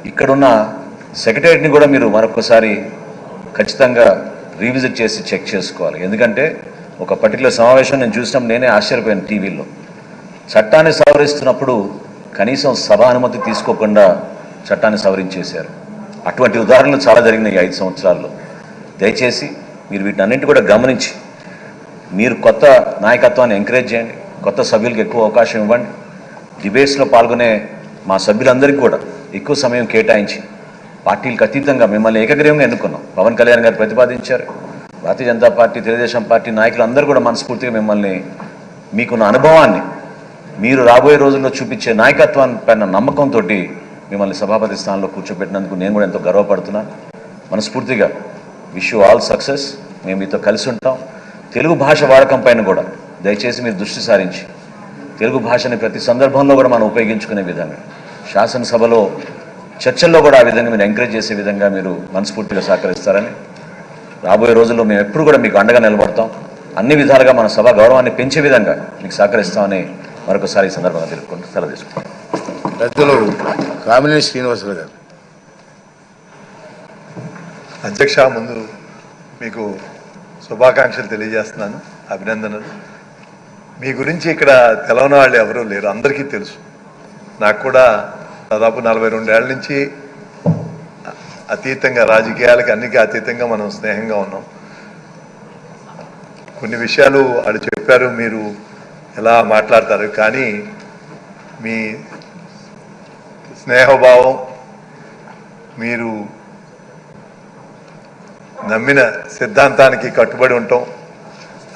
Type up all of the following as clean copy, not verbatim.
ఇక్కడున్న సెక్రటరీని కూడా మీరు మరొకసారి ఖచ్చితంగా రీవిజిట్ చేసి చెక్ చేసుకోవాలి. ఎందుకంటే ఒక పర్టికులర్ సమావేశం నేను చూసినప్పుడు నేనే ఆశ్చర్యపోయాను. టీవీలో చట్టాన్ని సవరిస్తున్నప్పుడు కనీసం సభ అనుమతి తీసుకోకుండా చట్టాన్ని సవరించేశారు. అటువంటి ఉదాహరణలు చాలా జరిగినాయి 5 సంవత్సరాల్లో. దయచేసి మీరు వీటన్నింటి కూడా గమనించి మీరు కొత్త నాయకత్వాన్ని ఎంకరేజ్ చేయండి, కొత్త సభ్యులకు ఎక్కువ అవకాశం ఇవ్వండి. డిబేట్స్లో పాల్గొనే మా సభ్యులందరికీ కూడా ఎక్కువ సమయం కేటాయించి పార్టీలకు అతీతంగా మిమ్మల్ని ఏకగ్రీవంగా ఎన్నుకున్నాం. పవన్ కళ్యాణ్ గారు ప్రతిపాదించారు. భారతీయ జనతా పార్టీ, తెలుగుదేశం పార్టీ నాయకులు అందరూ కూడా మనస్ఫూర్తిగా మిమ్మల్ని మీకున్న అనుభవాన్ని, మీరు రాబోయే రోజుల్లో చూపించే నాయకత్వాన్ని పైన నమ్మకంతో మిమ్మల్ని సభాపతి స్థానంలో కూర్చోబెట్టినందుకు నేను కూడా ఎంతో గర్వపడుతున్నాను. మనస్ఫూర్తిగా విష్ యూ ఆల్ సక్సెస్. మేము మీతో కలిసి ఉంటాం. తెలుగు భాష వాడకం పైన కూడా దయచేసి మీరు దృష్టి సారించి తెలుగు భాషని ప్రతి సందర్భంలో కూడా మనం ఉపయోగించుకునే విధంగా, శాసనసభలో చర్చల్లో కూడా ఆ విధంగా మీరు ఎంకరేజ్ చేసే విధంగా మీరు మనస్ఫూర్తిగా సహకరిస్తారని, రాబోయే రోజుల్లో మేము ఎప్పుడు కూడా మీకు అండగా నిలబడతాం. అన్ని విధాలుగా మన సభ గౌరవాన్ని పెంచే విధంగా మీకు సహకరిస్తామని మరొకసారి ఈ సందర్భంగా తెలుపుకుంటూ సెలవు తీసుకుంటాం. పెద్దలు కామినేని శ్రీనివాసరావు గారు. అధ్యక్ష, ముందు మీకు శుభాకాంక్షలు తెలియజేస్తున్నాను, అభినందనలు. మీ గురించి ఇక్కడ తెలవని వాళ్ళు ఎవరూ లేరు, అందరికీ తెలుసు. నాకు కూడా దాదాపు 42 ఏళ్ల నుంచి అతీతంగా, రాజకీయాలకి అన్నిటికీ అతీతంగా మనం స్నేహంగా ఉన్నాం. కొన్ని విషయాలు వాళ్ళు చెప్పారు, మీరు ఎలా మాట్లాడతారు, కానీ మీ స్నేహభావం, మీరు నమ్మిన సిద్ధాంతానికి కట్టుబడి ఉంటాం,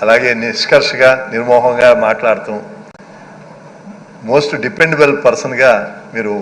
అలాగే నిష్కర్షగా నిర్మోహంగా మాట్లాడతాం, మోస్ట్ డిపెండబుల్ పర్సన్గా మీరు